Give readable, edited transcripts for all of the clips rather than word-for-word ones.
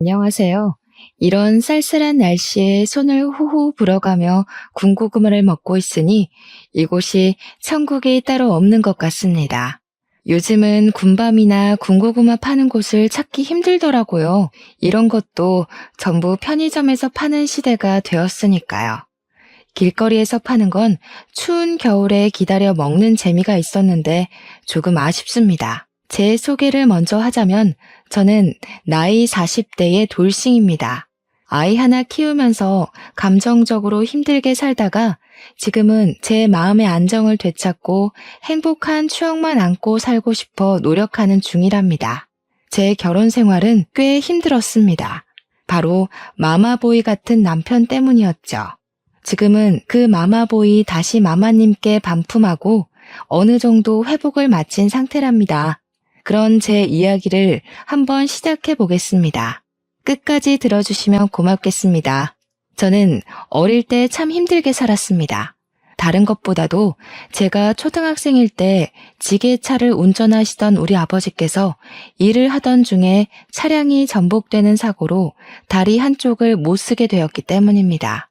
안녕하세요. 이런 쌀쌀한 날씨에 손을 후후 불어가며 군고구마를 먹고 있으니 이곳이 천국이 따로 없는 것 같습니다. 요즘은 군밤이나 군고구마 파는 곳을 찾기 힘들더라고요. 이런 것도 전부 편의점에서 파는 시대가 되었으니까요. 길거리에서 파는 건 추운 겨울에 기다려 먹는 재미가 있었는데 조금 아쉽습니다. 제 소개를 먼저 하자면 저는 나이 40대의 돌싱입니다. 아이 하나 키우면서 감정적으로 힘들게 살다가 지금은 제 마음의 안정을 되찾고 행복한 추억만 안고 살고 싶어 노력하는 중이랍니다. 제 결혼 생활은 꽤 힘들었습니다. 바로 마마보이 같은 남편 때문이었죠. 지금은 그 마마보이 다시 마마님께 반품하고 어느 정도 회복을 마친 상태랍니다. 그런 제 이야기를 한번 시작해 보겠습니다. 끝까지 들어주시면 고맙겠습니다. 저는 어릴 때 참 힘들게 살았습니다. 다른 것보다도 제가 초등학생일 때 지게차를 운전하시던 우리 아버지께서 일을 하던 중에 차량이 전복되는 사고로 다리 한쪽을 못 쓰게 되었기 때문입니다.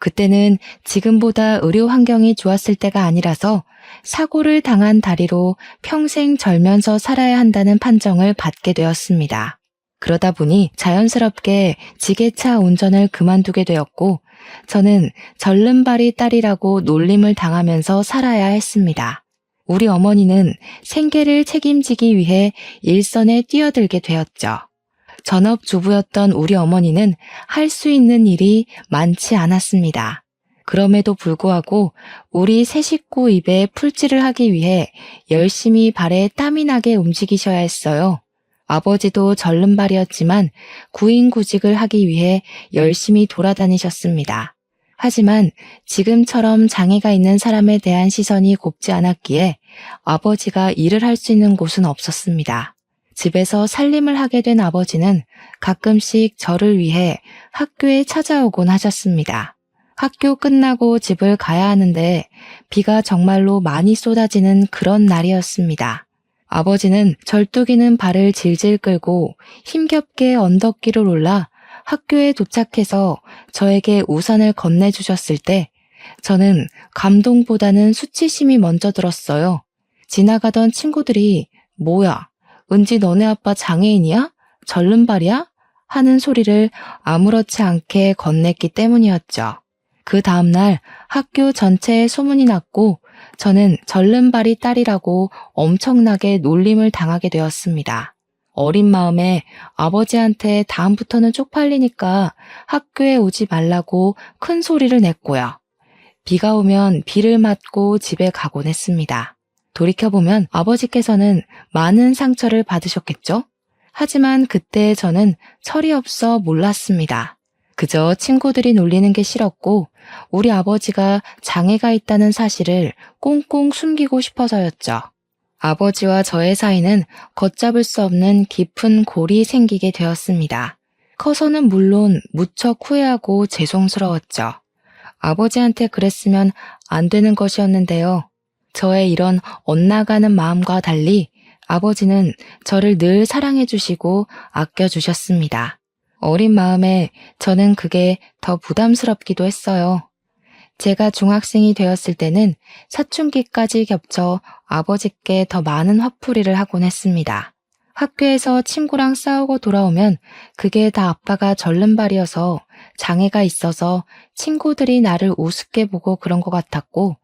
그때는 지금보다 의료 환경이 좋았을 때가 아니라서 사고를 당한 다리로 평생 절면서 살아야 한다는 판정을 받게 되었습니다. 그러다 보니 자연스럽게 지게차 운전을 그만두게 되었고 저는 절름발이 딸이라고 놀림을 당하면서 살아야 했습니다. 우리 어머니는 생계를 책임지기 위해 일선에 뛰어들게 되었죠. 전업주부였던 우리 어머니는 할 수 있는 일이 많지 않았습니다. 그럼에도 불구하고 우리 세 식구 입에 풀칠을 하기 위해 열심히 발에 땀이 나게 움직이셔야 했어요. 아버지도 절름발이었지만 구인구직을 하기 위해 열심히 돌아다니셨습니다. 하지만 지금처럼 장애가 있는 사람에 대한 시선이 곱지 않았기에 아버지가 일을 할 수 있는 곳은 없었습니다. 집에서 살림을 하게 된 아버지는 가끔씩 저를 위해 학교에 찾아오곤 하셨습니다. 학교 끝나고 집을 가야 하는데 비가 정말로 많이 쏟아지는 그런 날이었습니다. 아버지는 절뚝이는 발을 질질 끌고 힘겹게 언덕길을 올라 학교에 도착해서 저에게 우산을 건네주셨을 때 저는 감동보다는 수치심이 먼저 들었어요. 지나가던 친구들이 뭐야? 은지 너네 아빠 장애인이야? 절름발이야? 하는 소리를 아무렇지 않게 건넸기 때문이었죠. 그 다음날 학교 전체에 소문이 났고 저는 절름발이 딸이라고 엄청나게 놀림을 당하게 되었습니다. 어린 마음에 아버지한테 다음부터는 쪽팔리니까 학교에 오지 말라고 큰 소리를 냈고요. 비가 오면 비를 맞고 집에 가곤 했습니다. 돌이켜보면 아버지께서는 많은 상처를 받으셨겠죠? 하지만 그때 저는 철이 없어 몰랐습니다. 그저 친구들이 놀리는 게 싫었고 우리 아버지가 장애가 있다는 사실을 꽁꽁 숨기고 싶어서였죠. 아버지와 저의 사이는 걷잡을 수 없는 깊은 골이 생기게 되었습니다. 커서는 물론 무척 후회하고 죄송스러웠죠. 아버지한테 그랬으면 안 되는 것이었는데요. 저의 이런 엇나가는 마음과 달리 아버지는 저를 늘 사랑해 주시고 아껴 주셨습니다. 어린 마음에 저는 그게 더 부담스럽기도 했어요. 제가 중학생이 되었을 때는 사춘기까지 겹쳐 아버지께 더 많은 화풀이를 하곤 했습니다. 학교에서 친구랑 싸우고 돌아오면 그게 다 아빠가 절름발이어서 장애가 있어서 친구들이 나를 우습게 보고 그런 것 같았고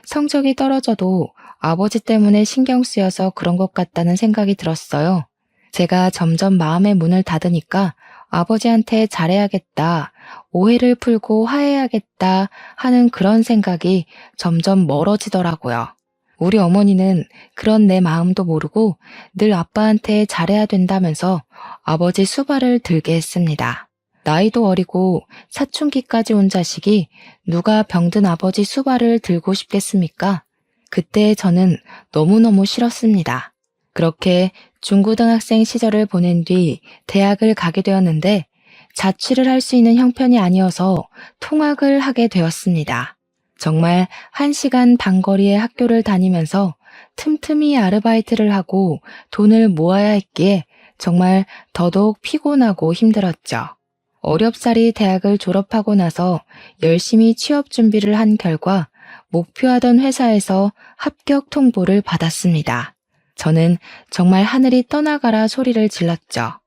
성적이 떨어져도 아버지 때문에 신경 쓰여서 그런 것 같다는 생각이 들었어요. 제가 점점 마음의 문을 닫으니까 아버지한테 잘해야겠다, 오해를 풀고 화해해야겠다 하는 그런 생각이 점점 멀어지더라고요. 우리 어머니는 그런 내 마음도 모르고 늘 아빠한테 잘해야 된다면서 아버지 수발을 들게 했습니다. 나이도 어리고 사춘기까지 온 자식이 누가 병든 아버지 수발을 들고 싶겠습니까? 그때 저는 너무너무 싫었습니다. 그렇게 중고등학생 시절을 보낸 뒤 대학을 가게 되었는데 자취를 할 수 있는 형편이 아니어서 통학을 하게 되었습니다. 정말 1시간 반 거리의 학교를 다니면서 틈틈이 아르바이트를 하고 돈을 모아야 했기에 정말 더더욱 피곤하고 힘들었죠. 어렵사리 대학을 졸업하고 나서 열심히 취업 준비를 한 결과 목표하던 회사에서 합격 통보를 받았습니다. 저는 정말 하늘이 떠나가라 소리를 질렀죠.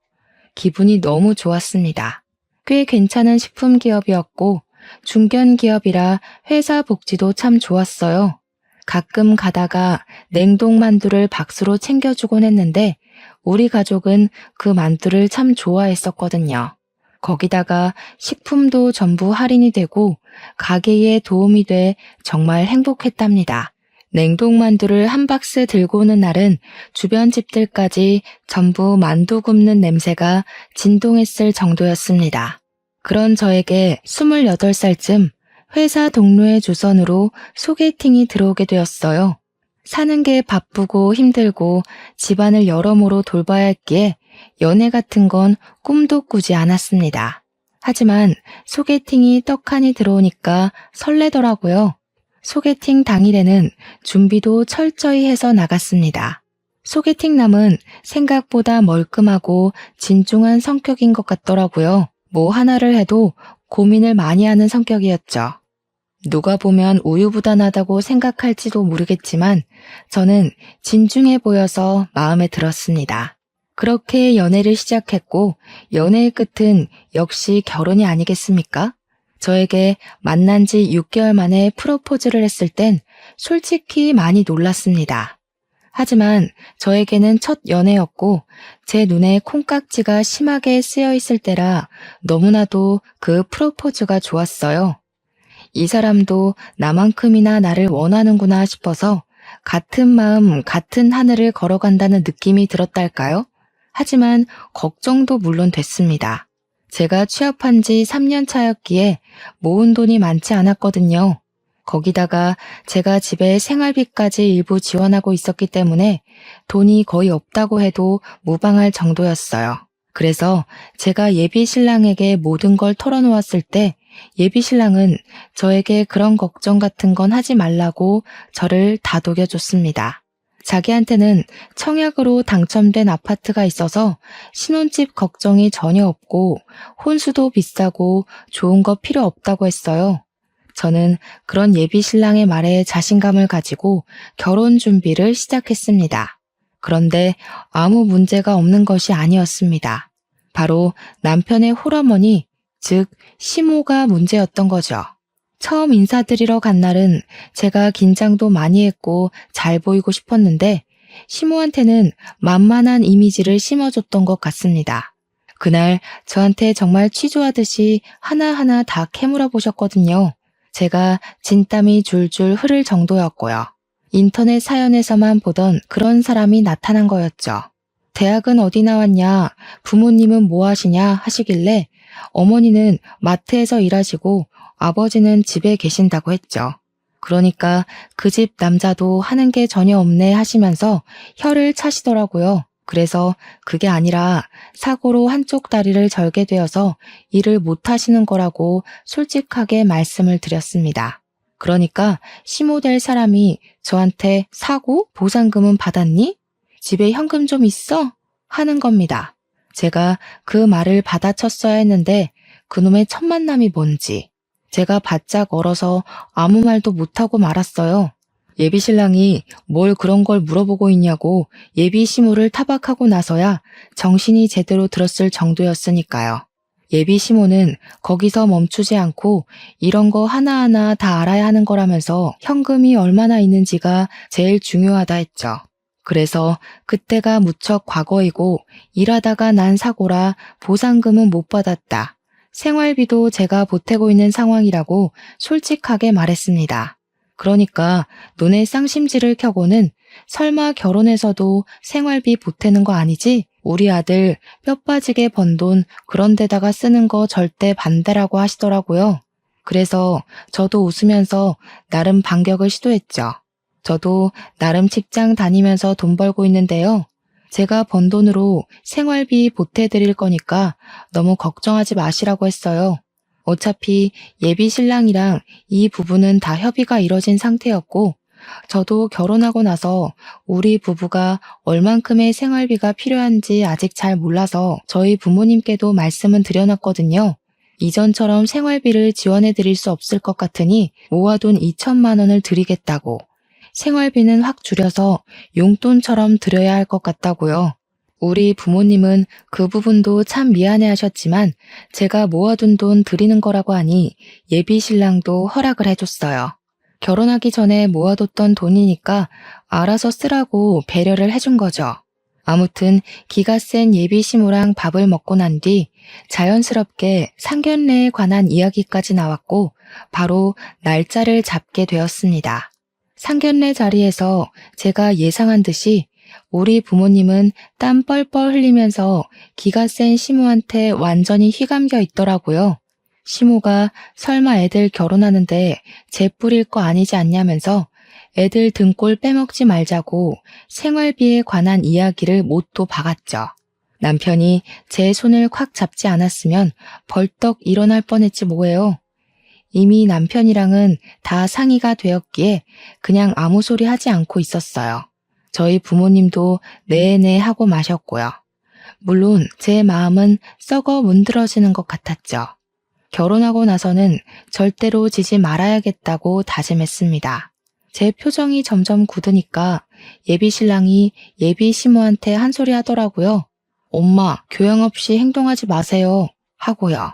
기분이 너무 좋았습니다. 꽤 괜찮은 식품 기업이었고 중견 기업이라 회사 복지도 참 좋았어요. 가끔 가다가 냉동 만두를 박스로 챙겨주곤 했는데 우리 가족은 그 만두를 참 좋아했었거든요. 거기다가 식품도 전부 할인이 되고 가게에 도움이 돼 정말 행복했답니다. 냉동만두를 한 박스 들고 오는 날은 주변 집들까지 전부 만두 굽는 냄새가 진동했을 정도였습니다. 그런 저에게 28살쯤 회사 동료의 주선으로 소개팅이 들어오게 되었어요. 사는 게 바쁘고 힘들고 집안을 여러모로 돌봐야 했기에 연애 같은 건 꿈도 꾸지 않았습니다. 하지만 소개팅이 떡하니 들어오니까 설레더라고요. 소개팅 당일에는 준비도 철저히 해서 나갔습니다. 소개팅남은 생각보다 멀끔하고 진중한 성격인 것 같더라고요. 뭐 하나를 해도 고민을 많이 하는 성격이었죠. 누가 보면 우유부단하다고 생각할지도 모르겠지만 저는 진중해 보여서 마음에 들었습니다. 그렇게 연애를 시작했고 연애의 끝은 역시 결혼이 아니겠습니까? 저에게 만난 지 6개월 만에 프로포즈를 했을 땐 솔직히 많이 놀랐습니다. 하지만 저에게는 첫 연애였고 제 눈에 콩깍지가 심하게 쓰여 있을 때라 너무나도 그 프로포즈가 좋았어요. 이 사람도 나만큼이나 나를 원하는구나 싶어서 같은 마음, 같은 하늘을 걸어간다는 느낌이 들었달까요? 하지만 걱정도 물론 됐습니다. 제가 취업한 지 3년 차였기에 모은 돈이 많지 않았거든요. 거기다가 제가 집에 생활비까지 일부 지원하고 있었기 때문에 돈이 거의 없다고 해도 무방할 정도였어요. 그래서 제가 예비 신랑에게 모든 걸 털어놓았을 때 예비 신랑은 저에게 그런 걱정 같은 건 하지 말라고 저를 다독여줬습니다. 자기한테는 청약으로 당첨된 아파트가 있어서 신혼집 걱정이 전혀 없고 혼수도 비싸고 좋은 거 필요 없다고 했어요. 저는 그런 예비 신랑의 말에 자신감을 가지고 결혼 준비를 시작했습니다. 그런데 아무 문제가 없는 것이 아니었습니다. 바로 남편의 홀어머니, 즉 시모가 문제였던 거죠. 처음 인사드리러 간 날은 제가 긴장도 많이 했고 잘 보이고 싶었는데 시모한테는 만만한 이미지를 심어줬던 것 같습니다. 그날 저한테 정말 취조하듯이 하나하나 다 캐물어 보셨거든요. 제가 진땀이 줄줄 흐를 정도였고요. 인터넷 사연에서만 보던 그런 사람이 나타난 거였죠. 대학은 어디 나왔냐, 부모님은 뭐 하시냐 하시길래 어머니는 마트에서 일하시고 아버지는 집에 계신다고 했죠. 그러니까 그 집 남자도 하는 게 전혀 없네 하시면서 혀를 차시더라고요. 그래서 그게 아니라 사고로 한쪽 다리를 절게 되어서 일을 못 하시는 거라고 솔직하게 말씀을 드렸습니다. 그러니까 시모될 사람이 저한테 사고? 보상금은 받았니? 집에 현금 좀 있어? 하는 겁니다. 제가 그 말을 받아쳤어야 했는데 그놈의 첫 만남이 뭔지 제가 바짝 얼어서 아무 말도 못하고 말았어요. 예비 신랑이 뭘 그런 걸 물어보고 있냐고 예비 시모를 타박하고 나서야 정신이 제대로 들었을 정도였으니까요. 예비 시모는 거기서 멈추지 않고 이런 거 하나하나 다 알아야 하는 거라면서 현금이 얼마나 있는지가 제일 중요하다 했죠. 그래서 그때가 무척 과거이고 일하다가 난 사고라 보상금은 못 받았다. 생활비도 제가 보태고 있는 상황이라고 솔직하게 말했습니다. 그러니까 눈에 쌍심지를 켜고는 설마 결혼해서도 생활비 보태는 거 아니지? 우리 아들 뼈 빠지게 번 돈 그런 데다가 쓰는 거 절대 반대라고 하시더라고요. 그래서 저도 웃으면서 나름 반격을 시도했죠. 저도 나름 직장 다니면서 돈 벌고 있는데요. 제가 번 돈으로 생활비 보태드릴 거니까 너무 걱정하지 마시라고 했어요. 어차피 예비 신랑이랑 이 부분은 다 협의가 이뤄진 상태였고 저도 결혼하고 나서 우리 부부가 얼만큼의 생활비가 필요한지 아직 잘 몰라서 저희 부모님께도 말씀은 드려놨거든요. 이전처럼 생활비를 지원해 드릴 수 없을 것 같으니 모아둔 2천만 원을 드리겠다고. 생활비는 확 줄여서 용돈처럼 드려야 할 것 같다고요. 우리 부모님은 그 부분도 참 미안해 하셨지만 제가 모아둔 돈 드리는 거라고 하니 예비 신랑도 허락을 해줬어요. 결혼하기 전에 모아뒀던 돈이니까 알아서 쓰라고 배려를 해준 거죠. 아무튼 기가 센 예비 시모랑 밥을 먹고 난 뒤 자연스럽게 상견례에 관한 이야기까지 나왔고 바로 날짜를 잡게 되었습니다. 상견례 자리에서 제가 예상한 듯이 우리 부모님은 땀 뻘뻘 흘리면서 기가 센 시모한테 완전히 휘감겨 있더라고요. 시모가 설마 애들 결혼하는데 재 뿌릴 거 아니지 않냐면서 애들 등골 빼먹지 말자고 생활비에 관한 이야기를 못도 박았죠. 남편이 제 손을 콱 잡지 않았으면 벌떡 일어날 뻔했지 뭐예요. 이미 남편이랑은 다 상의가 되었기에 그냥 아무 소리 하지 않고 있었어요. 저희 부모님도 네네 하고 마셨고요. 물론 제 마음은 썩어 문드러지는 것 같았죠. 결혼하고 나서는 절대로 지지 말아야겠다고 다짐했습니다. 제 표정이 점점 굳으니까 예비 신랑이 예비 시모한테 한 소리 하더라고요. 엄마, 교양 없이 행동하지 마세요. 하고요.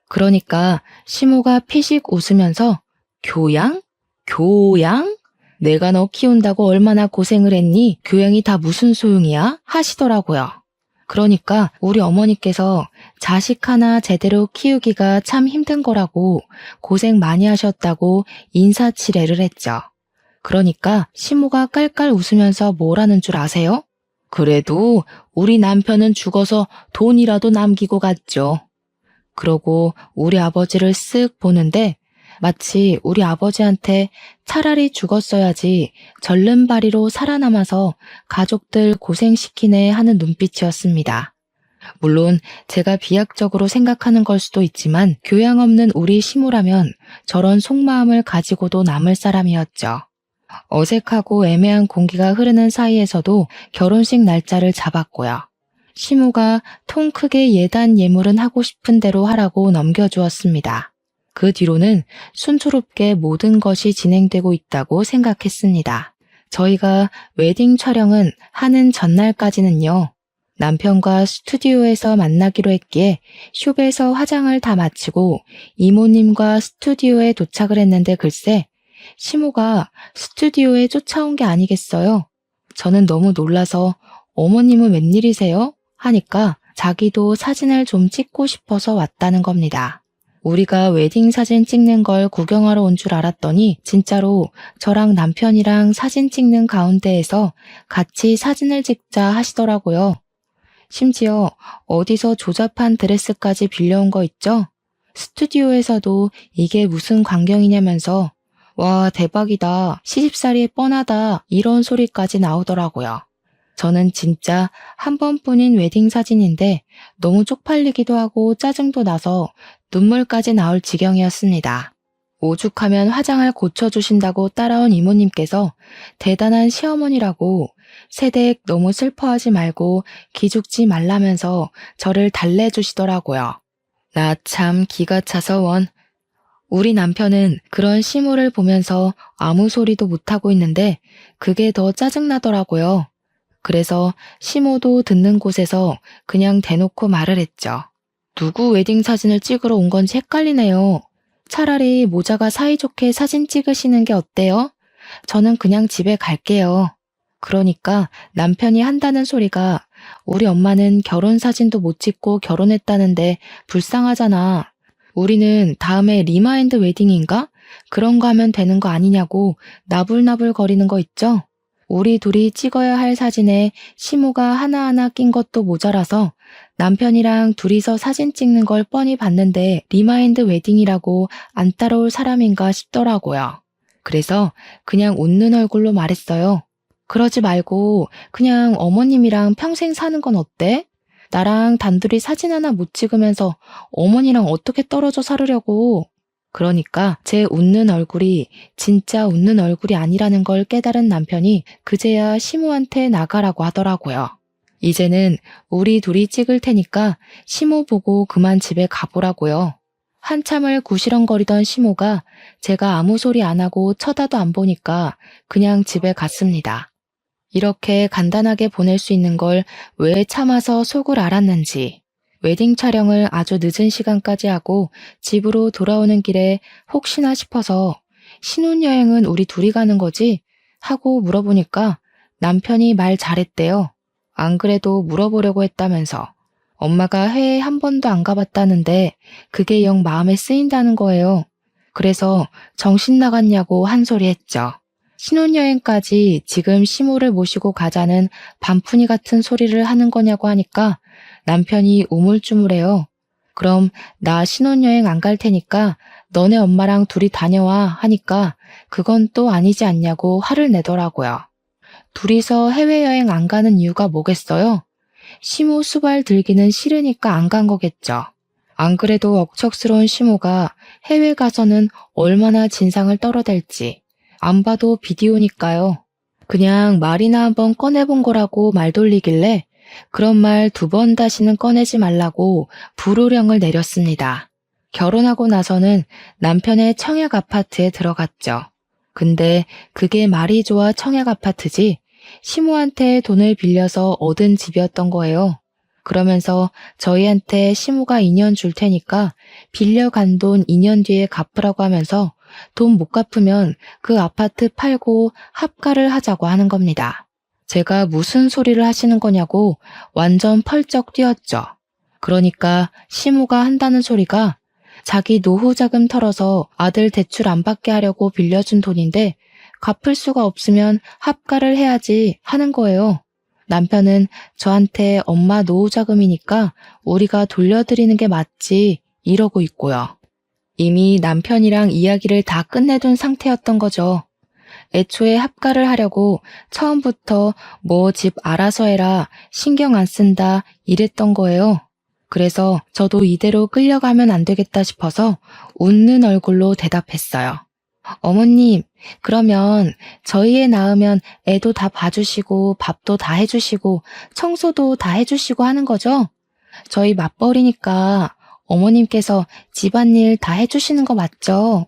그러니까 시모가 피식 웃으면서 교양? 교양? 내가 너 키운다고 얼마나 고생을 했니? 교양이 다 무슨 소용이야? 하시더라고요. 그러니까 우리 어머니께서 자식 하나 제대로 키우기가 참 힘든 거라고 고생 많이 하셨다고 인사치레를 했죠. 그러니까 시모가 깔깔 웃으면서 뭐라는 줄 아세요? 그래도 우리 남편은 죽어서 돈이라도 남기고 갔죠. 그러고 우리 아버지를 쓱 보는데 마치 우리 아버지한테 차라리 죽었어야지 절름발이로 살아남아서 가족들 고생시키네 하는 눈빛이었습니다. 물론 제가 비약적으로 생각하는 걸 수도 있지만 교양 없는 우리 시모라면 저런 속마음을 가지고도 남을 사람이었죠. 어색하고 애매한 공기가 흐르는 사이에서도 결혼식 날짜를 잡았고요. 시모가 통 크게 예단 예물은 하고 싶은 대로 하라고 넘겨주었습니다. 그 뒤로는 순조롭게 모든 것이 진행되고 있다고 생각했습니다. 저희가 웨딩 촬영은 하는 전날까지는요. 남편과 스튜디오에서 만나기로 했기에 숍에서 화장을 다 마치고 이모님과 스튜디오에 도착을 했는데 글쎄 시모가 스튜디오에 쫓아온 게 아니겠어요. 저는 너무 놀라서 어머님은 웬일이세요? 하니까 자기도 사진을 좀 찍고 싶어서 왔다는 겁니다. 우리가 웨딩 사진 찍는 걸 구경하러 온 줄 알았더니 진짜로 저랑 남편이랑 사진 찍는 가운데에서 같이 사진을 찍자 하시더라고요. 심지어 어디서 조잡한 드레스까지 빌려온 거 있죠? 스튜디오에서도 이게 무슨 광경이냐면서 와 대박이다, 시집살이 뻔하다 이런 소리까지 나오더라고요. 저는 진짜 한 번뿐인 웨딩 사진인데 너무 쪽팔리기도 하고 짜증도 나서 눈물까지 나올 지경이었습니다. 오죽하면 화장을 고쳐주신다고 따라온 이모님께서 대단한 시어머니라고 세댁 너무 슬퍼하지 말고 기죽지 말라면서 저를 달래주시더라고요. 나 참 기가 차서 원. 우리 남편은 그런 시모를 보면서 아무 소리도 못하고 있는데 그게 더 짜증나더라고요. 그래서 시모도 듣는 곳에서 그냥 대놓고 말을 했죠. 누구 웨딩 사진을 찍으러 온 건지 헷갈리네요. 차라리 모자가 사이좋게 사진 찍으시는 게 어때요? 저는 그냥 집에 갈게요. 그러니까 남편이 한다는 소리가 우리 엄마는 결혼 사진도 못 찍고 결혼했다는데 불쌍하잖아. 우리는 다음에 리마인드 웨딩인가? 그런 거 하면 되는 거 아니냐고 나불나불 거리는 거 있죠? 우리 둘이 찍어야 할 사진에 시모가 하나하나 낀 것도 모자라서 남편이랑 둘이서 사진 찍는 걸 뻔히 봤는데 리마인드 웨딩이라고 안 따라올 사람인가 싶더라고요. 그래서 그냥 웃는 얼굴로 말했어요. 그러지 말고 그냥 어머님이랑 평생 사는 건 어때? 나랑 단둘이 사진 하나 못 찍으면서 어머니랑 어떻게 떨어져 살으려고. 그러니까 제 웃는 얼굴이 진짜 웃는 얼굴이 아니라는 걸 깨달은 남편이 그제야 시모한테 나가라고 하더라고요. 이제는 우리 둘이 찍을 테니까 시모 보고 그만 집에 가보라고요. 한참을 구시렁거리던 시모가 제가 아무 소리 안 하고 쳐다도 안 보니까 그냥 집에 갔습니다. 이렇게 간단하게 보낼 수 있는 걸 왜 참아서 속을 알았는지, 웨딩 촬영을 아주 늦은 시간까지 하고 집으로 돌아오는 길에 혹시나 싶어서 신혼여행은 우리 둘이 가는 거지? 하고 물어보니까 남편이 말 잘했대요. 안 그래도 물어보려고 했다면서. 엄마가 해외 한 번도 안 가봤다는데 그게 영 마음에 쓰인다는 거예요. 그래서 정신 나갔냐고 한 소리 했죠. 신혼여행까지 지금 시모를 모시고 가자는 반푼이 같은 소리를 하는 거냐고 하니까 남편이 우물쭈물해요. 그럼 나 신혼여행 안 갈 테니까 너네 엄마랑 둘이 다녀와 하니까 그건 또 아니지 않냐고 화를 내더라고요. 둘이서 해외여행 안 가는 이유가 뭐겠어요? 시모 수발 들기는 싫으니까 안 간 거겠죠. 안 그래도 억척스러운 시모가 해외 가서는 얼마나 진상을 떨어댈지 안 봐도 비디오니까요. 그냥 말이나 한번 꺼내본 거라고 말 돌리길래 그런 말 2번 다시는 꺼내지 말라고 불호령을 내렸습니다. 결혼하고 나서는 남편의 청약 아파트에 들어갔죠. 근데 그게 말이 좋아 청약 아파트지 시모한테 돈을 빌려서 얻은 집이었던 거예요. 그러면서 저희한테 시모가 2년 줄 테니까 빌려간 돈 2년 뒤에 갚으라고 하면서 돈 못 갚으면 그 아파트 팔고 합가를 하자고 하는 겁니다. 제가 무슨 소리를 하시는 거냐고 완전 펄쩍 뛰었죠. 그러니까 시모가 한다는 소리가 자기 노후 자금 털어서 아들 대출 안 받게 하려고 빌려준 돈인데 갚을 수가 없으면 합가를 해야지 하는 거예요. 남편은 저한테 엄마 노후 자금이니까 우리가 돌려드리는 게 맞지 이러고 있고요. 이미 남편이랑 이야기를 다 끝내둔 상태였던 거죠. 애초에 합가를 하려고 처음부터 뭐 집 알아서 해라 신경 안 쓴다 이랬던 거예요. 그래서 저도 이대로 끌려가면 안 되겠다 싶어서 웃는 얼굴로 대답했어요. 어머님, 그러면 저희 애 낳으면 애도 다 봐주시고 밥도 다 해주시고 청소도 다 해주시고 하는 거죠? 저희 맞벌이니까 어머님께서 집안일 다 해주시는 거 맞죠?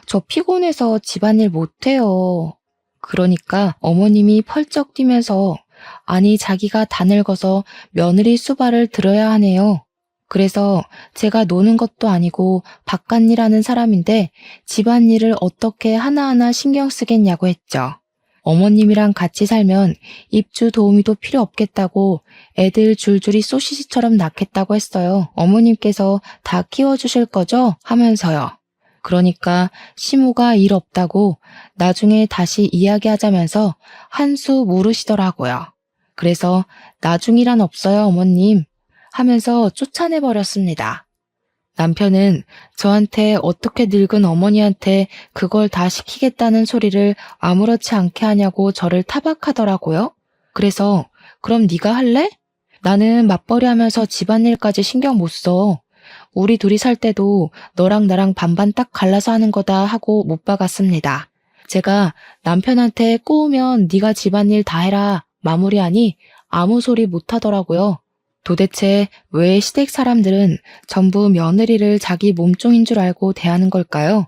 저 피곤해서 집안일 못해요. 그러니까 어머님이 펄쩍 뛰면서 아니 자기가 다 늙어서 며느리 수발을 들어야 하네요. 그래서 제가 노는 것도 아니고 바깥일 하는 사람인데 집안일을 어떻게 하나하나 신경 쓰겠냐고 했죠. 어머님이랑 같이 살면 입주 도우미도 필요 없겠다고 애들 줄줄이 소시지처럼 낳겠다고 했어요. 어머님께서 다 키워주실 거죠? 하면서요. 그러니까 시모가 일 없다고 나중에 다시 이야기하자면서 한 수 물으시더라고요. 그래서 나중이란 없어요, 어머님. 하면서 쫓아내버렸습니다. 남편은 저한테 어떻게 늙은 어머니한테 그걸 다 시키겠다는 소리를 아무렇지 않게 하냐고 저를 타박하더라고요. 그래서 그럼 네가 할래? 나는 맞벌이 하면서 집안일까지 신경 못 써. 우리 둘이 살 때도 너랑 나랑 반반 딱 갈라서 하는 거다 하고 못 박았습니다. 제가 남편한테 꼬우면 네가 집안일 다 해라 마무리하니 아무 소리 못 하더라고요. 도대체 왜 시댁 사람들은 전부 며느리를 자기 몸종인 줄 알고 대하는 걸까요?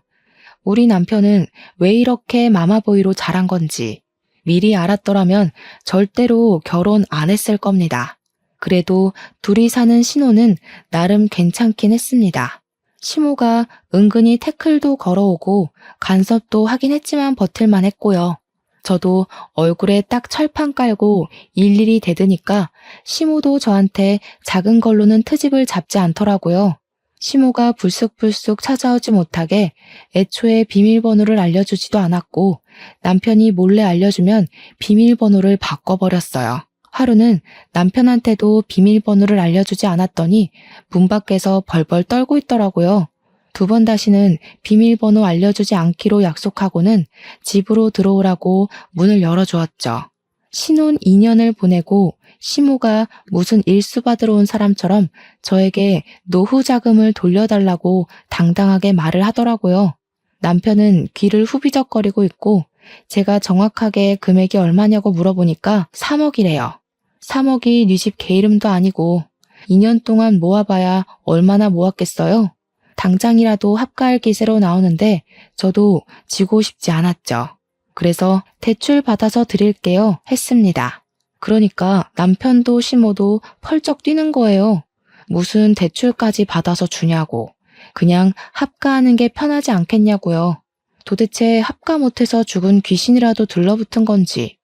우리 남편은 왜 이렇게 마마보이로 자란 건지 미리 알았더라면 절대로 결혼 안 했을 겁니다. 그래도 둘이 사는 신혼은 나름 괜찮긴 했습니다. 시모가 은근히 태클도 걸어오고 간섭도 하긴 했지만 버틸만 했고요. 저도 얼굴에 딱 철판 깔고 일일이 대드니까 시모도 저한테 작은 걸로는 트집을 잡지 않더라고요. 시모가 불쑥불쑥 찾아오지 못하게 애초에 비밀번호를 알려주지도 않았고 남편이 몰래 알려주면 비밀번호를 바꿔버렸어요. 하루는 남편한테도 비밀번호를 알려주지 않았더니 문 밖에서 벌벌 떨고 있더라고요. 2번 다시는 비밀번호 알려주지 않기로 약속하고는 집으로 들어오라고 문을 열어주었죠. 신혼 2년을 보내고 시모가 무슨 일수 받으러 온 사람처럼 저에게 노후 자금을 돌려달라고 당당하게 말을 하더라고요. 남편은 귀를 후비적거리고 있고 제가 정확하게 금액이 얼마냐고 물어보니까 3억이래요. 3억이 네 집 개 이름도 아니고 2년 동안 모아봐야 얼마나 모았겠어요? 당장이라도 합가할 기세로 나오는데 저도 지고 싶지 않았죠. 그래서 대출 받아서 드릴게요 했습니다. 그러니까 남편도 시모도 펄쩍 뛰는 거예요. 무슨 대출까지 받아서 주냐고. 그냥 합가하는 게 편하지 않겠냐고요. 도대체 합가 못해서 죽은 귀신이라도 들러붙은 건지.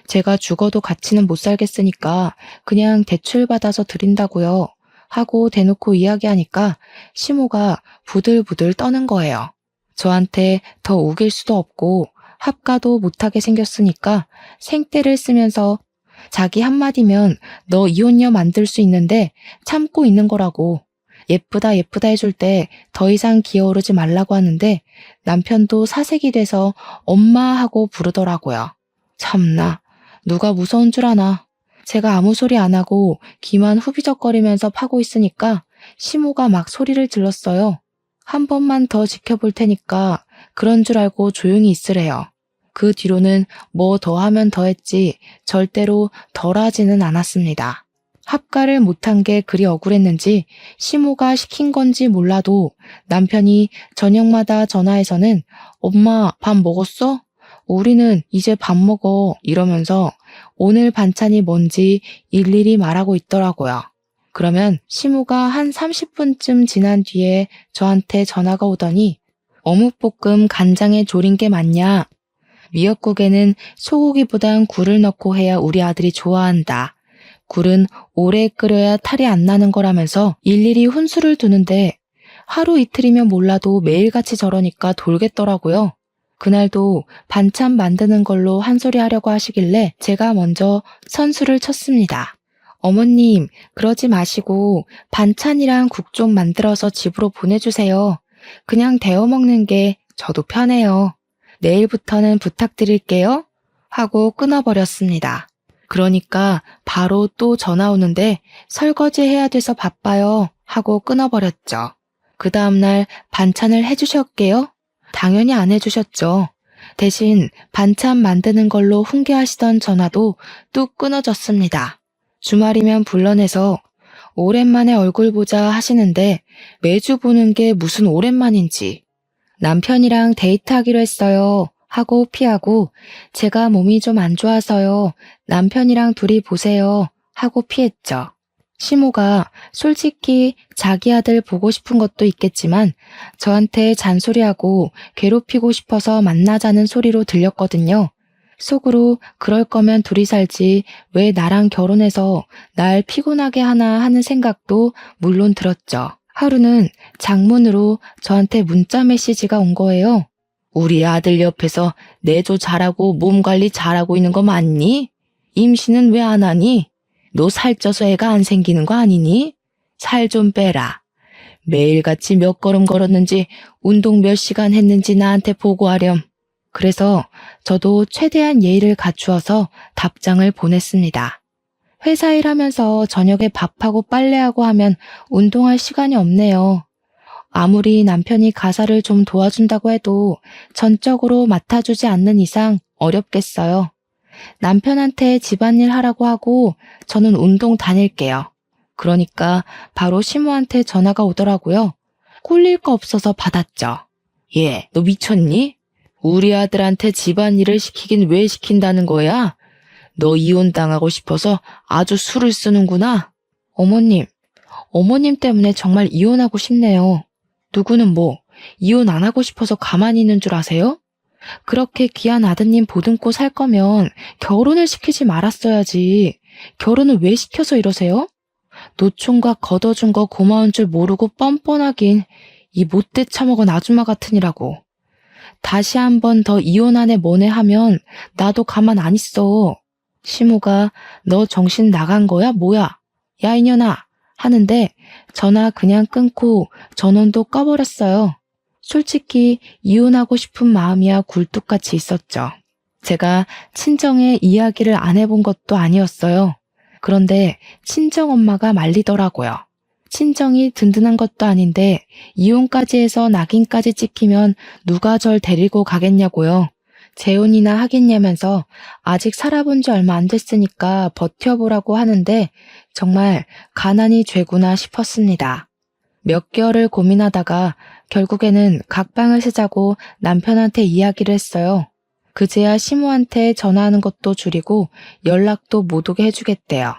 제가 죽어도 같이는 못 살겠으니까 그냥 대출 받아서 드린다고요. 하고 대놓고 이야기하니까 시모가 부들부들 떠는 거예요. 저한테 더 우길 수도 없고 합가도 못하게 생겼으니까 생떼를 쓰면서 자기 한마디면 너 이혼녀 만들 수 있는데 참고 있는 거라고. 예쁘다 예쁘다 해줄 때 더 이상 기어오르지 말라고 하는데 남편도 사색이 돼서 엄마 하고 부르더라고요. 참나, 누가 무서운 줄 아나. 제가 아무 소리 안 하고 귀만 후비적거리면서 파고 있으니까 시모가 막 소리를 질렀어요. 한 번만 더 지켜볼 테니까 그런 줄 알고 조용히 있으래요. 그 뒤로는 뭐 더 하면 더 했지 절대로 덜 하지는 않았습니다. 합가를 못한 게 그리 억울했는지 시모가 시킨 건지 몰라도 남편이 저녁마다 전화해서는 엄마 밥 먹었어? 우리는 이제 밥 먹어 이러면서 오늘 반찬이 뭔지 일일이 말하고 있더라고요. 그러면 시모가 한 30분쯤 지난 뒤에 저한테 전화가 오더니 어묵볶음 간장에 졸인 게 맞냐? 미역국에는 소고기보단 굴을 넣고 해야 우리 아들이 좋아한다. 굴은 오래 끓여야 탈이 안 나는 거라면서 일일이 훈수를 두는데 하루 이틀이면 몰라도 매일같이 저러니까 돌겠더라고요. 그날도 반찬 만드는 걸로 한 소리 하려고 하시길래 제가 먼저 선수를 쳤습니다. 어머님, 그러지 마시고 반찬이랑 국 좀 만들어서 집으로 보내주세요. 그냥 데워 먹는 게 저도 편해요. 내일부터는 부탁드릴게요. 하고 끊어버렸습니다. 그러니까 바로 또 전화 오는데 설거지 해야 돼서 바빠요. 하고 끊어버렸죠. 그 다음날 반찬을 해주셨게요? 당연히 안 해주셨죠. 대신 반찬 만드는 걸로 훈계하시던 전화도 뚝 끊어졌습니다. 주말이면 불러내서 오랜만에 얼굴 보자 하시는데 매주 보는 게 무슨 오랜만인지. 남편이랑 데이트하기로 했어요. 하고 피하고 제가 몸이 좀 안 좋아서요. 남편이랑 둘이 보세요. 하고 피했죠. 시모가 솔직히 자기 아들 보고 싶은 것도 있겠지만 저한테 잔소리하고 괴롭히고 싶어서 만나자는 소리로 들렸거든요. 속으로 그럴 거면 둘이 살지 왜 나랑 결혼해서 날 피곤하게 하나 하는 생각도 물론 들었죠. 하루는 장문으로 저한테 문자 메시지가 온 거예요. 우리 아들 옆에서 내조 잘하고 몸 관리 잘하고 있는 거 맞니? 임신은 왜 안 하니? 너 살쪄서 애가 안 생기는 거 아니니? 살 좀 빼라. 매일같이 몇 걸음 걸었는지 운동 몇 시간 했는지 나한테 보고하렴. 그래서 저도 최대한 예의를 갖추어서 답장을 보냈습니다. 회사 일하면서 저녁에 밥하고 빨래하고 하면 운동할 시간이 없네요. 아무리 남편이 가사를 좀 도와준다고 해도 전적으로 맡아주지 않는 이상 어렵겠어요. 남편한테 집안일 하라고 하고 저는 운동 다닐게요. 그러니까 바로 시모한테 전화가 오더라고요. 꼴릴 거 없어서 받았죠. 얘, 너 미쳤니? 우리 아들한테 집안일을 시키긴 왜 시킨다는 거야? 너 이혼당하고 싶어서 아주 수를 쓰는구나. 어머님 때문에 정말 이혼하고 싶네요. 누구는 뭐 이혼 안 하고 싶어서 가만히 있는 줄 아세요? 그렇게 귀한 아드님 보듬고 살 거면 결혼을 시키지 말았어야지. 결혼을 왜 시켜서 이러세요? 노총각 걷어준 거 고마운 줄 모르고 뻔뻔하긴 이 못돼 처먹은 아줌마 같으니라고. 다시 한 번 더 이혼하네 뭐네 하면 나도 가만 안 있어. 시모가 너 정신 나간 거야 뭐야? 야 이년아 하는데 전화 그냥 끊고 전원도 꺼버렸어요. 솔직히 이혼하고 싶은 마음이야 굴뚝같이 있었죠. 제가 친정에 이야기를 안 해본 것도 아니었어요. 그런데 친정엄마가 말리더라고요. 친정이 든든한 것도 아닌데 이혼까지 해서 낙인까지 찍히면 누가 절 데리고 가겠냐고요. 재혼이나 하겠냐면서 아직 살아본 지 얼마 안 됐으니까 버텨보라고 하는데 정말 가난이 죄구나 싶었습니다. 몇 개월을 고민하다가 결국에는 각방을 쓰자고 남편한테 이야기를 했어요. 그제야 시모한테 전화하는 것도 줄이고 연락도 못 오게 해주겠대요.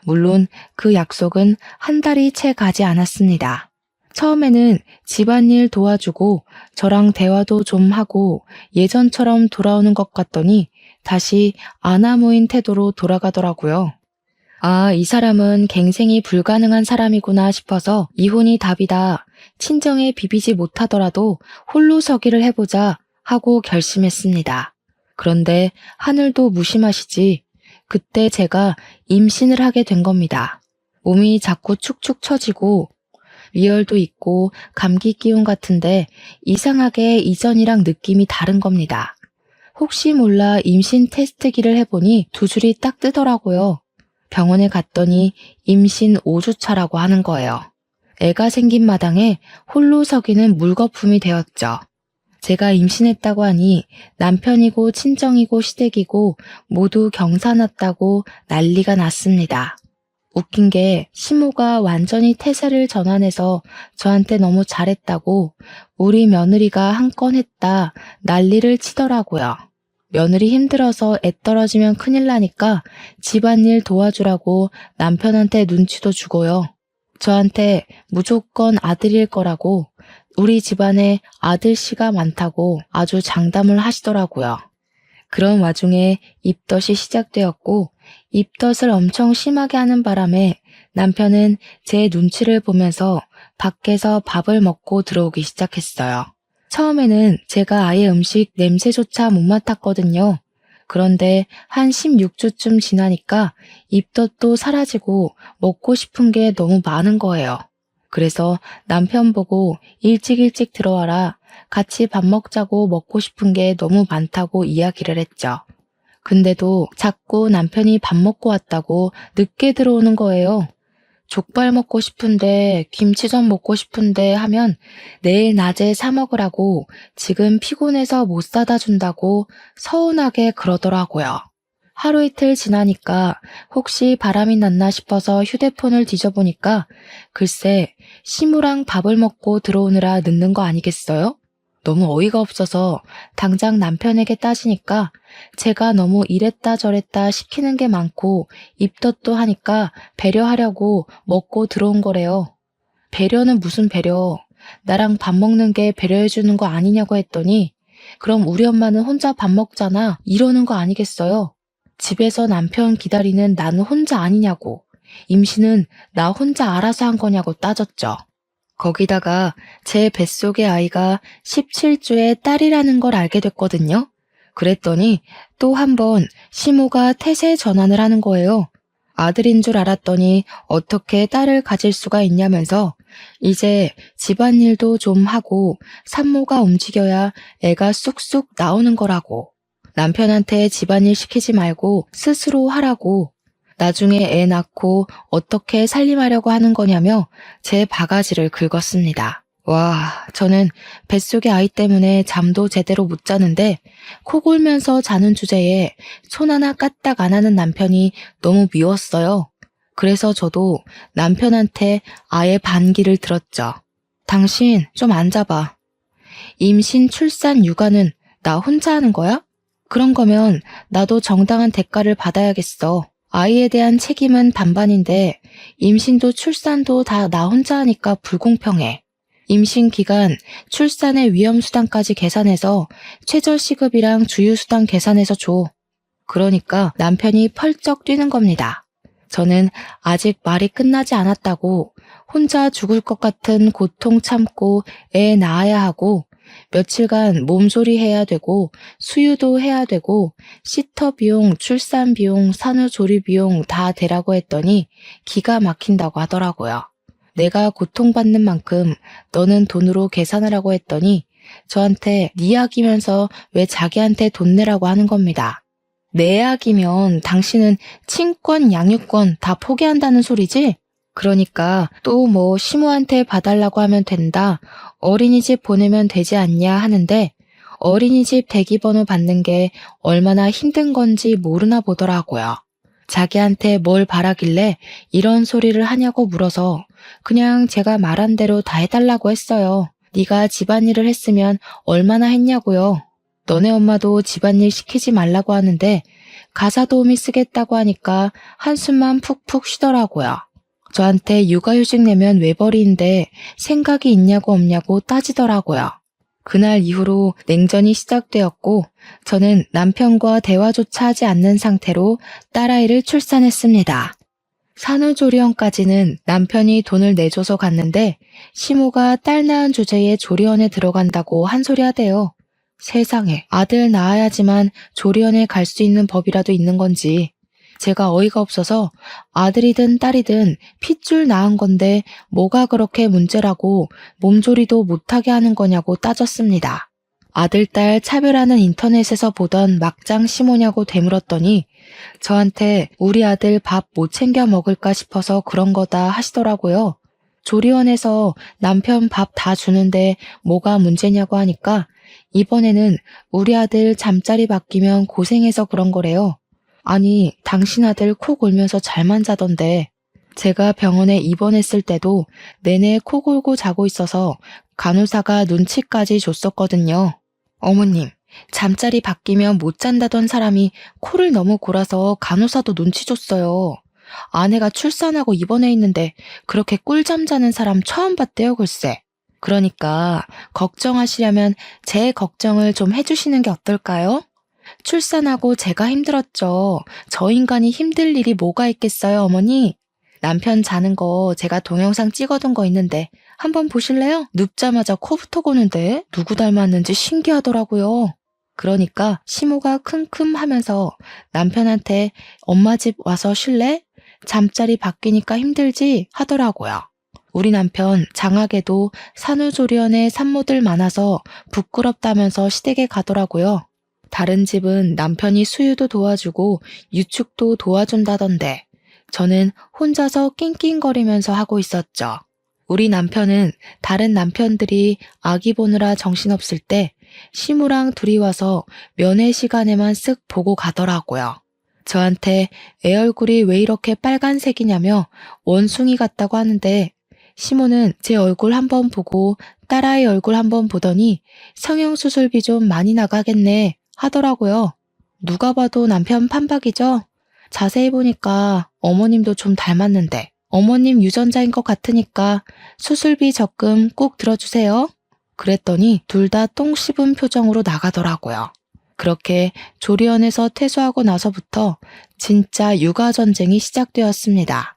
물론 그 약속은 한 달이 채 가지 않았습니다. 처음에는 집안일 도와주고 저랑 대화도 좀 하고 예전처럼 돌아오는 것 같더니 다시 아나무인 태도로 돌아가더라고요. 아, 이 사람은 갱생이 불가능한 사람이구나 싶어서 이혼이 답이다. 친정에 비비지 못하더라도 홀로 서기를 해보자 하고 결심했습니다. 그런데 하늘도 무심하시지. 그때 제가 임신을 하게 된 겁니다. 몸이 자꾸 축축 처지고 위열도 있고 감기 기운 같은데 이상하게 이전이랑 느낌이 다른 겁니다. 혹시 몰라 임신 테스트기를 해보니 두 줄이 딱 뜨더라고요. 병원에 갔더니 임신 5주차라고 하는 거예요. 애가 생긴 마당에 홀로 서기는 물거품이 되었죠. 제가 임신했다고 하니 남편이고 친정이고 시댁이고 모두 경사났다고 난리가 났습니다. 웃긴 게 시모가 완전히 태세를 전환해서 저한테 너무 잘했다고 우리 며느리가 한 건 했다 난리를 치더라고요. 며느리 힘들어서 애 떨어지면 큰일 나니까 집안일 도와주라고 남편한테 눈치도 주고요. 저한테 무조건 아들일 거라고 우리 집안에 아들씨가 많다고 아주 장담을 하시더라고요. 그런 와중에 입덧이 시작되었고 입덧을 엄청 심하게 하는 바람에 남편은 제 눈치를 보면서 밖에서 밥을 먹고 들어오기 시작했어요. 처음에는 제가 아예 음식 냄새조차 못 맡았거든요. 그런데 한 16주쯤 지나니까 입덧도 사라지고 먹고 싶은 게 너무 많은 거예요. 그래서 남편 보고 일찍 들어와라. 같이 밥 먹자고 먹고 싶은 게 너무 많다고 이야기를 했죠. 근데도 자꾸 남편이 밥 먹고 왔다고 늦게 들어오는 거예요. 족발 먹고 싶은데 김치전 먹고 싶은데 하면 내일 낮에 사 먹으라고 지금 피곤해서 못 사다 준다고 서운하게 그러더라고요. 하루 이틀 지나니까 혹시 바람이 났나 싶어서 휴대폰을 뒤져보니까 글쎄 시무랑 밥을 먹고 들어오느라 늦는 거 아니겠어요? 너무 어이가 없어서 당장 남편에게 따지니까 제가 너무 이랬다 저랬다 시키는 게 많고 입덧도 하니까 배려하려고 먹고 들어온 거래요. 배려는 무슨 배려? 나랑 밥 먹는 게 배려해주는 거 아니냐고 했더니 그럼 우리 엄마는 혼자 밥 먹잖아 이러는 거 아니겠어요? 집에서 남편 기다리는 나는 혼자 아니냐고, 임신은 나 혼자 알아서 한 거냐고 따졌죠. 거기다가 제 뱃속의 아이가 17주의 딸이라는 걸 알게 됐거든요. 그랬더니 또 한 번 시모가 태세 전환을 하는 거예요. 아들인 줄 알았더니 어떻게 딸을 가질 수가 있냐면서 이제 집안일도 좀 하고 산모가 움직여야 애가 쑥쑥 나오는 거라고. 남편한테 집안일 시키지 말고 스스로 하라고. 나중에 애 낳고 어떻게 살림하려고 하는 거냐며 제 바가지를 긁었습니다. 와, 저는 뱃속의 아이 때문에 잠도 제대로 못 자는데 코 골면서 자는 주제에 손 하나 까딱 안 하는 남편이 너무 미웠어요. 그래서 저도 남편한테 아예 반기를 들었죠. 당신 좀 앉아봐. 임신, 출산, 육아는 나 혼자 하는 거야? 그런 거면 나도 정당한 대가를 받아야겠어. 아이에 대한 책임은 반반인데 임신도 출산도 다 나 혼자 하니까 불공평해. 임신 기간, 출산의 위험수당까지 계산해서 최저시급이랑 주휴수당 계산해서 줘. 그러니까 남편이 펄쩍 뛰는 겁니다. 저는 아직 말이 끝나지 않았다고 혼자 죽을 것 같은 고통 참고 애 낳아야 하고 며칠간 몸조리 해야 되고 수유도 해야 되고 시터 비용, 출산 비용, 산후조리 비용 다 대라고 했더니 기가 막힌다고 하더라고요. 내가 고통받는 만큼 너는 돈으로 계산하라고 했더니 저한테 니 약이면서 왜 자기한테 돈 내라고 하는 겁니다. 내약이면 당신은 친권, 양육권 다 포기한다는 소리지? 그러니까 또 뭐 시모한테 봐달라고 하면 된다. 어린이집 보내면 되지 않냐 하는데 어린이집 대기번호 받는 게 얼마나 힘든 건지 모르나 보더라고요. 자기한테 뭘 바라길래 이런 소리를 하냐고 물어서 그냥 제가 말한 대로 다 해달라고 했어요. 네가 집안일을 했으면 얼마나 했냐고요. 너네 엄마도 집안일 시키지 말라고 하는데 가사 도우미 쓰겠다고 하니까 한숨만 푹푹 쉬더라고요. 저한테 육아휴직 내면 외벌이인데 생각이 있냐고 없냐고 따지더라고요. 그날 이후로 냉전이 시작되었고 저는 남편과 대화조차 하지 않는 상태로 딸아이를 출산했습니다. 산후조리원까지는 남편이 돈을 내줘서 갔는데 시모가 딸 낳은 주제에 조리원에 들어간다고 한 소리 하대요. 세상에, 아들 낳아야지만 조리원에 갈 수 있는 법이라도 있는 건지. 제가 어이가 없어서 아들이든 딸이든 핏줄 낳은 건데 뭐가 그렇게 문제라고 몸조리도 못하게 하는 거냐고 따졌습니다. 아들, 딸 차별하는 인터넷에서 보던 막장 시모냐고 되물었더니 저한테 우리 아들 밥 못 챙겨 먹을까 싶어서 그런 거다 하시더라고요. 조리원에서 남편 밥 다 주는데 뭐가 문제냐고 하니까 이번에는 우리 아들 잠자리 바뀌면 고생해서 그런 거래요. 아니, 당신 아들 코 골면서 잘만 자던데. 제가 병원에 입원했을 때도 내내 코 골고 자고 있어서 간호사가 눈치까지 줬었거든요. 어머님, 잠자리 바뀌면 못 잔다던 사람이 코를 너무 골아서 간호사도 눈치 줬어요. 아내가 출산하고 입원해 있는데 그렇게 꿀잠 자는 사람 처음 봤대요, 글쎄. 그러니까 걱정하시려면 제 걱정을 좀 해주시는 게 어떨까요? 출산하고 제가 힘들었죠. 저 인간이 힘들 일이 뭐가 있겠어요, 어머니? 남편 자는 거 제가 동영상 찍어둔 거 있는데 한번 보실래요? 눕자마자 코부터 고는데 누구 닮았는지 신기하더라고요. 그러니까 시모가 킁킁 하면서 남편한테 엄마 집 와서 쉴래? 잠자리 바뀌니까 힘들지? 하더라고요. 우리 남편 장학에도 산후조리원에 산모들 많아서 부끄럽다면서 시댁에 가더라고요. 다른 집은 남편이 수유도 도와주고 유축도 도와준다던데 저는 혼자서 낑낑거리면서 하고 있었죠. 우리 남편은 다른 남편들이 아기 보느라 정신없을 때 시무랑 둘이 와서 면회 시간에만 쓱 보고 가더라고요. 저한테 애 얼굴이 왜 이렇게 빨간색이냐며 원숭이 같다고 하는데 시모는 제 얼굴 한번 보고 딸아이 얼굴 한번 보더니 성형수술비 좀 많이 나가겠네 하더라고요. 누가 봐도 남편 판박이죠? 자세히 보니까 어머님도 좀 닮았는데 어머님 유전자인 것 같으니까 수술비 적금 꼭 들어주세요. 그랬더니 둘 다 똥 씹은 표정으로 나가더라고요. 그렇게 조리원에서 퇴소하고 나서부터 진짜 육아전쟁이 시작되었습니다.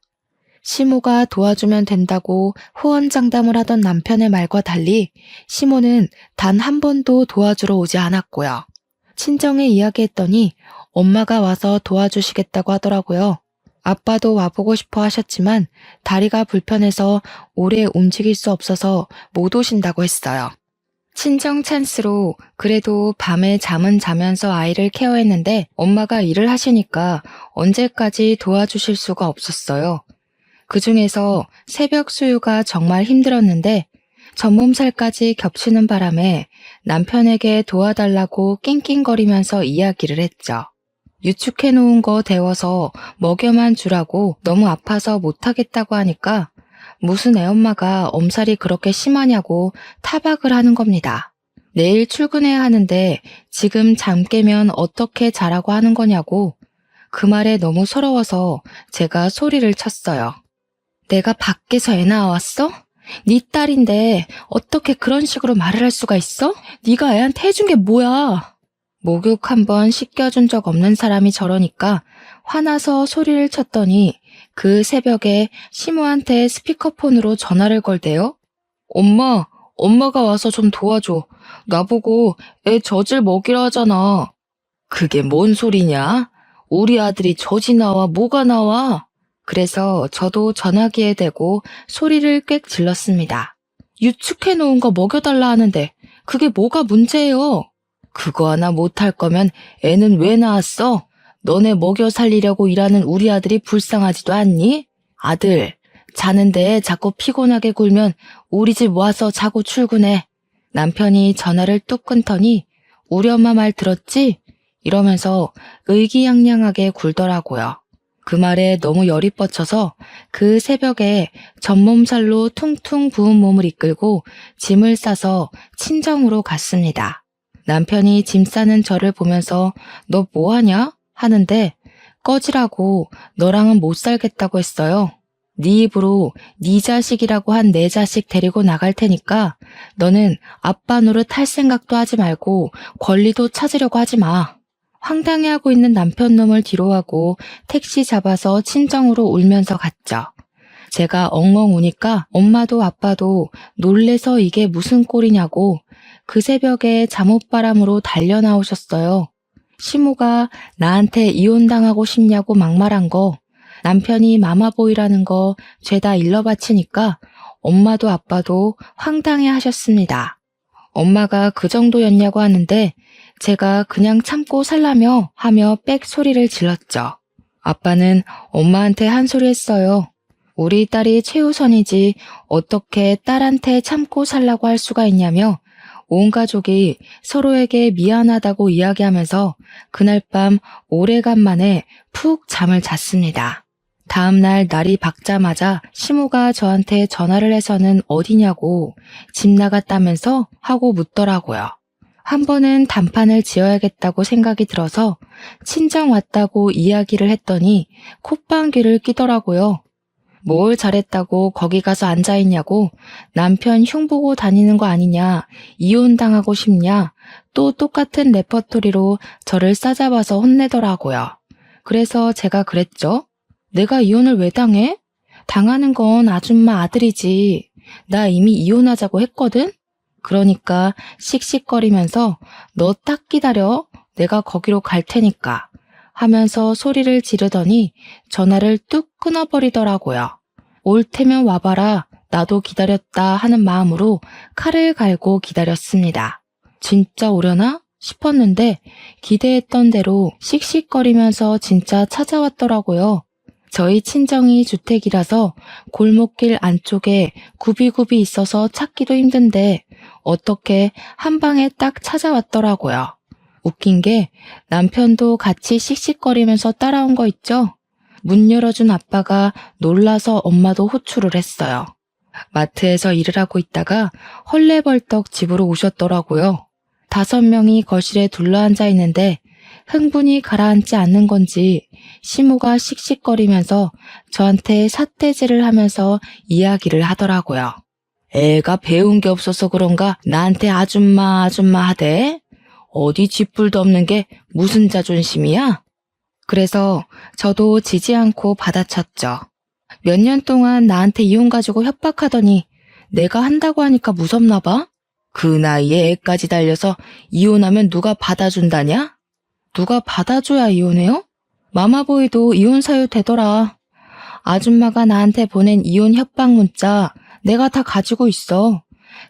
시모가 도와주면 된다고 호언장담을 하던 남편의 말과 달리 시모는 단 한 번도 도와주러 오지 않았고요. 친정에 이야기했더니 엄마가 와서 도와주시겠다고 하더라고요. 아빠도 와보고 싶어 하셨지만 다리가 불편해서 오래 움직일 수 없어서 못 오신다고 했어요. 친정 찬스로 그래도 밤에 잠은 자면서 아이를 케어했는데 엄마가 일을 하시니까 언제까지 도와주실 수가 없었어요. 그중에서 새벽 수유가 정말 힘들었는데 전몸살까지 겹치는 바람에 남편에게 도와달라고 낑낑거리면서 이야기를 했죠. 유축해놓은 거 데워서 먹여만 주라고 너무 아파서 못하겠다고 하니까 무슨 애엄마가 엄살이 그렇게 심하냐고 타박을 하는 겁니다. 내일 출근해야 하는데 지금 잠 깨면 어떻게 자라고 하는 거냐고 그 말에 너무 서러워서 제가 소리를 쳤어요. 내가 밖에서 애 낳아왔어? 네 딸인데 어떻게 그런 식으로 말을 할 수가 있어? 네가 애한테 해준 게 뭐야? 목욕 한번 씻겨준 적 없는 사람이 저러니까 화나서 소리를 쳤더니 그 새벽에 시모한테 스피커폰으로 전화를 걸대요. 엄마가 와서 좀 도와줘. 나보고 애 젖을 먹이라 하잖아. 그게 뭔 소리냐? 우리 아들이 젖이 나와 뭐가 나와? 그래서 저도 전화기에 대고 소리를 꽥 질렀습니다. 유축해놓은 거 먹여달라 하는데 그게 뭐가 문제예요? 그거 하나 못할 거면 애는 왜 낳았어? 너네 먹여 살리려고 일하는 우리 아들이 불쌍하지도 않니? 아들, 자는데 자꾸 피곤하게 굴면 우리 집 와서 자고 출근해. 남편이 전화를 뚝 끊더니 우리 엄마 말 들었지? 이러면서 의기양양하게 굴더라고요. 그 말에 너무 열이 뻗쳐서 그 새벽에 전몸살로 퉁퉁 부은 몸을 이끌고 짐을 싸서 친정으로 갔습니다. 남편이 짐 싸는 저를 보면서 너 뭐하냐? 하는데 꺼지라고 너랑은 못 살겠다고 했어요. 네 입으로 네 자식이라고 한 내 자식 데리고 나갈 테니까 너는 아빠 노릇 할 생각도 하지 말고 권리도 찾으려고 하지 마. 황당해하고 있는 남편 놈을 뒤로하고 택시 잡아서 친정으로 울면서 갔죠. 제가 엉엉 우니까 엄마도 아빠도 놀래서 이게 무슨 꼴이냐고 그 새벽에 잠옷바람으로 달려 나오셨어요. 시모가 나한테 이혼당하고 싶냐고 막말한 거, 남편이 마마보이라는 거 죄다 일러바치니까 엄마도 아빠도 황당해 하셨습니다. 엄마가 그 정도였냐고 하는데 제가 그냥 참고 살라며 하며 빽 소리를 질렀죠. 아빠는 엄마한테 한 소리 했어요. 우리 딸이 최우선이지 어떻게 딸한테 참고 살라고 할 수가 있냐며 온 가족이 서로에게 미안하다고 이야기하면서 그날 밤 오래간만에 푹 잠을 잤습니다. 다음날 날이 밝자마자 시모가 저한테 전화를 해서는 어디냐고 집 나갔다면서 하고 묻더라고요. 한 번은 단판을 지어야겠다고 생각이 들어서 친정 왔다고 이야기를 했더니 콧방귀를 끼더라고요. 뭘 잘했다고 거기 가서 앉아있냐고 남편 흉보고 다니는 거 아니냐, 이혼당하고 싶냐, 또 똑같은 레퍼토리로 저를 싸잡아서 혼내더라고요. 그래서 제가 그랬죠. 내가 이혼을 왜 당해? 당하는 건 아줌마 아들이지. 나 이미 이혼하자고 했거든? 그러니까 씩씩거리면서 너 딱 기다려. 내가 거기로 갈 테니까. 하면서 소리를 지르더니 전화를 뚝 끊어버리더라고요. 올 테면 와봐라. 나도 기다렸다 하는 마음으로 칼을 갈고 기다렸습니다. 진짜 오려나? 싶었는데 기대했던 대로 씩씩거리면서 진짜 찾아왔더라고요. 저희 친정이 주택이라서 골목길 안쪽에 굽이굽이 있어서 찾기도 힘든데 어떻게 한 방에 딱 찾아왔더라고요. 웃긴 게 남편도 같이 씩씩거리면서 따라온 거 있죠? 문 열어준 아빠가 놀라서 엄마도 호출을 했어요. 마트에서 일을 하고 있다가 헐레벌떡 집으로 오셨더라고요. 5명이 거실에 둘러앉아 있는데 흥분이 가라앉지 않는 건지 시모가 씩씩거리면서 저한테 삿대질을 하면서 이야기를 하더라고요. 애가 배운 게 없어서 그런가 나한테 아줌마 아줌마 하대? 어디 쥐뿔도 없는 게 무슨 자존심이야? 그래서 저도 지지 않고 받아쳤죠. 몇 년 동안 나한테 이혼 가지고 협박하더니 내가 한다고 하니까 무섭나 봐? 그 나이에 애까지 달려서 이혼하면 누가 받아준다냐? 누가 받아줘야 이혼해요? 마마보이도 이혼 사유 되더라. 아줌마가 나한테 보낸 이혼 협박 문자 내가 다 가지고 있어.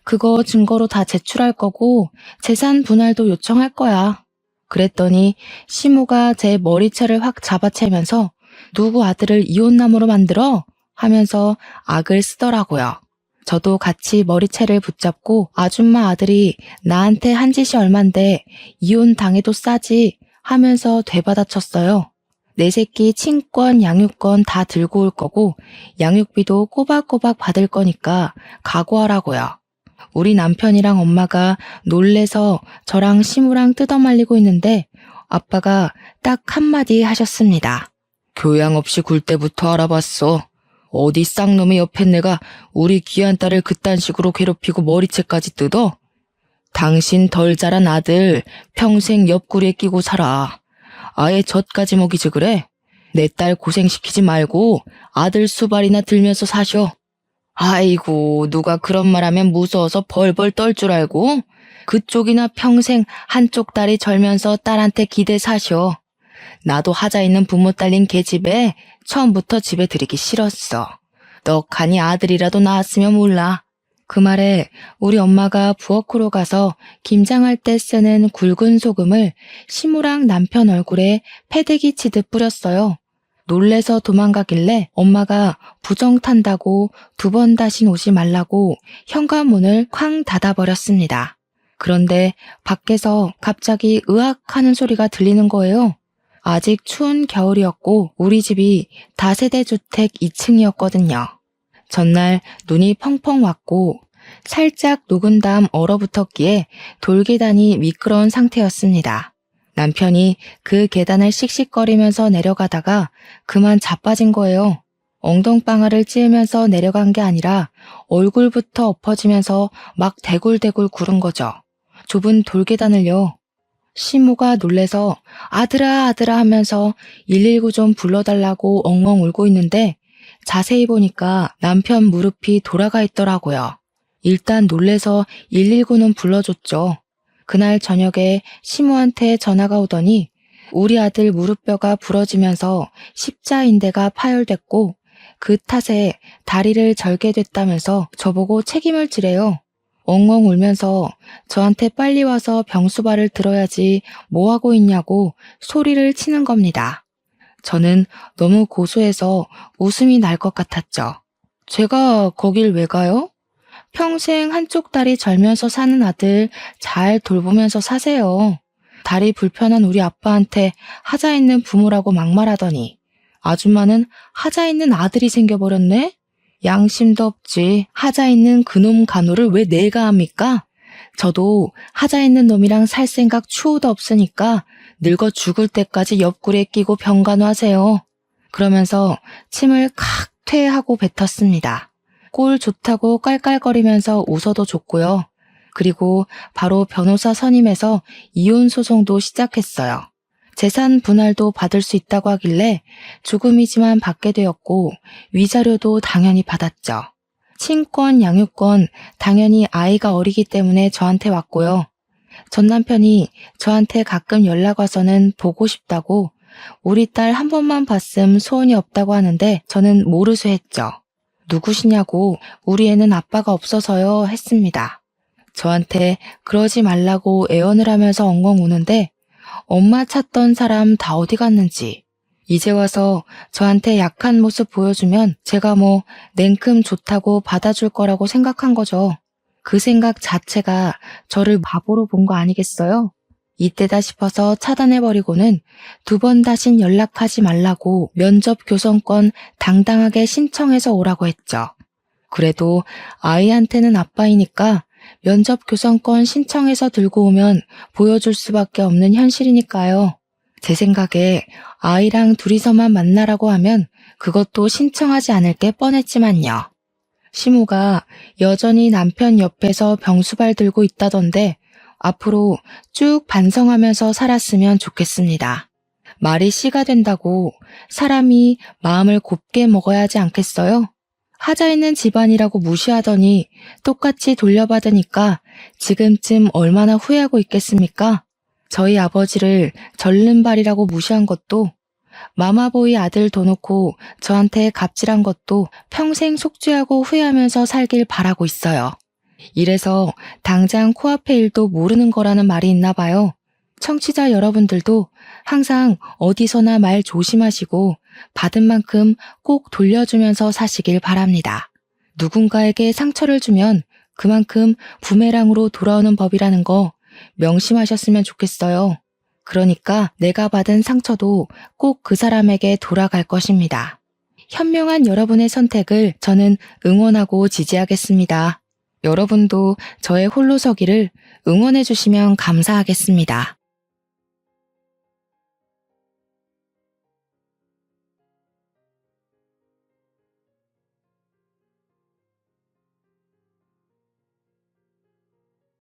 그거 증거로 다 제출할 거고 재산 분할도 요청할 거야. 그랬더니 시모가 제 머리채를 확 잡아채면서 누구 아들을 이혼남으로 만들어? 하면서 악을 쓰더라고요. 저도 같이 머리채를 붙잡고 아줌마 아들이 나한테 한 짓이 얼만데 이혼 당해도 싸지 하면서 되받아쳤어요. 내 새끼 친권, 양육권 다 들고 올 거고 양육비도 꼬박꼬박 받을 거니까 각오하라고요. 우리 남편이랑 엄마가 놀래서 저랑 시무랑 뜯어말리고 있는데 아빠가 딱 한마디 하셨습니다. 교양 없이 굴 때부터 알아봤어. 어디 쌍놈의 옆에 내가 우리 귀한 딸을 그딴 식으로 괴롭히고 머리채까지 뜯어? 당신 덜 자란 아들 평생 옆구리에 끼고 살아. 아예 젖까지 먹이지 그래? 내 딸 고생시키지 말고 아들 수발이나 들면서 사셔. 아이고 누가 그런 말하면 무서워서 벌벌 떨 줄 알고? 그쪽이나 평생 한쪽 다리 절면서 딸한테 기대 사셔. 나도 하자 있는 부모 딸린 계집애 처음부터 집에 들이기 싫었어. 떡하니 아들이라도 낳았으면 몰라. 그 말에 우리 엄마가 부엌으로 가서 김장할 때 쓰는 굵은 소금을 시무랑 남편 얼굴에 패대기 치듯 뿌렸어요. 놀래서 도망가길래 엄마가 부정 탄다고 2번 다신 오지 말라고 현관문을 쾅 닫아버렸습니다. 그런데 밖에서 갑자기 으악 하는 소리가 들리는 거예요. 아직 추운 겨울이었고 우리 집이 다세대 주택 2층이었거든요. 전날 눈이 펑펑 왔고 살짝 녹은 다음 얼어붙었기에 돌계단이 미끄러운 상태였습니다. 남편이 그 계단을 씩씩거리면서 내려가다가 그만 자빠진 거예요. 엉덩방아를 찧으면서 내려간 게 아니라 얼굴부터 엎어지면서 막 대굴대굴 구른 거죠. 좁은 돌계단을요. 시모가 놀래서 아들아 아들아 하면서 119 좀 불러달라고 엉엉 울고 있는데 자세히 보니까 남편 무릎이 돌아가 있더라고요. 일단 놀래서 119는 불러줬죠. 그날 저녁에 시모한테 전화가 오더니 우리 아들 무릎뼈가 부러지면서 십자인대가 파열됐고 그 탓에 다리를 절게 됐다면서 저보고 책임을 지래요. 엉엉 울면서 저한테 빨리 와서 병수발을 들어야지 뭐하고 있냐고 소리를 치는 겁니다. 저는 너무 고소해서 웃음이 날 것 같았죠. 제가 거길 왜 가요? 평생 한쪽 다리 절면서 사는 아들 잘 돌보면서 사세요. 다리 불편한 우리 아빠한테 하자 있는 부모라고 막말하더니 아줌마는 하자 있는 아들이 생겨버렸네? 양심도 없지. 하자 있는 그놈 간호를 왜 내가 합니까? 저도 하자 있는 놈이랑 살 생각 추호도 없으니까 늙어 죽을 때까지 옆구리에 끼고 병간호하세요. 그러면서 침을 칵 퇴하고 뱉었습니다. 꼴 좋다고 깔깔거리면서 웃어도 좋고요. 그리고 바로 변호사 선임해서 이혼 소송도 시작했어요. 재산 분할도 받을 수 있다고 하길래 조금이지만 받게 되었고 위자료도 당연히 받았죠. 친권, 양육권 당연히 아이가 어리기 때문에 저한테 왔고요. 전 남편이 저한테 가끔 연락 와서는 보고 싶다고 우리 딸 한 번만 봤음 소원이 없다고 하는데 저는 모르쇠했죠. 누구시냐고 우리 애는 아빠가 없어서요 했습니다. 저한테 그러지 말라고 애원을 하면서 엉엉 우는데 엄마 찾던 사람 다 어디 갔는지 이제 와서 저한테 약한 모습 보여주면 제가 뭐 냉큼 좋다고 받아줄 거라고 생각한 거죠. 그 생각 자체가 저를 바보로 본 거 아니겠어요? 이때다 싶어서 차단해버리고는 2번 다신 연락하지 말라고 면접 교섭권 당당하게 신청해서 오라고 했죠. 그래도 아이한테는 아빠이니까 면접 교섭권 신청해서 들고 오면 보여줄 수밖에 없는 현실이니까요. 제 생각에 아이랑 둘이서만 만나라고 하면 그것도 신청하지 않을 게 뻔했지만요. 시모가 여전히 남편 옆에서 병수발 들고 있다던데 앞으로 쭉 반성하면서 살았으면 좋겠습니다. 말이 씨가 된다고 사람이 마음을 곱게 먹어야 하지 않겠어요? 하자 있는 집안이라고 무시하더니 똑같이 돌려받으니까 지금쯤 얼마나 후회하고 있겠습니까? 저희 아버지를 절름발이라고 무시한 것도 마마보이 아들 둬 놓고 저한테 갑질한 것도 평생 속죄하고 후회하면서 살길 바라고 있어요. 이래서 당장 코앞의 일도 모르는 거라는 말이 있나 봐요. 청취자 여러분들도 항상 어디서나 말 조심하시고 받은 만큼 꼭 돌려주면서 사시길 바랍니다. 누군가에게 상처를 주면 그만큼 부메랑으로 돌아오는 법이라는 거 명심하셨으면 좋겠어요. 그러니까 내가 받은 상처도 꼭 그 사람에게 돌아갈 것입니다. 현명한 여러분의 선택을 저는 응원하고 지지하겠습니다. 여러분도 저의 홀로서기를 응원해 주시면 감사하겠습니다.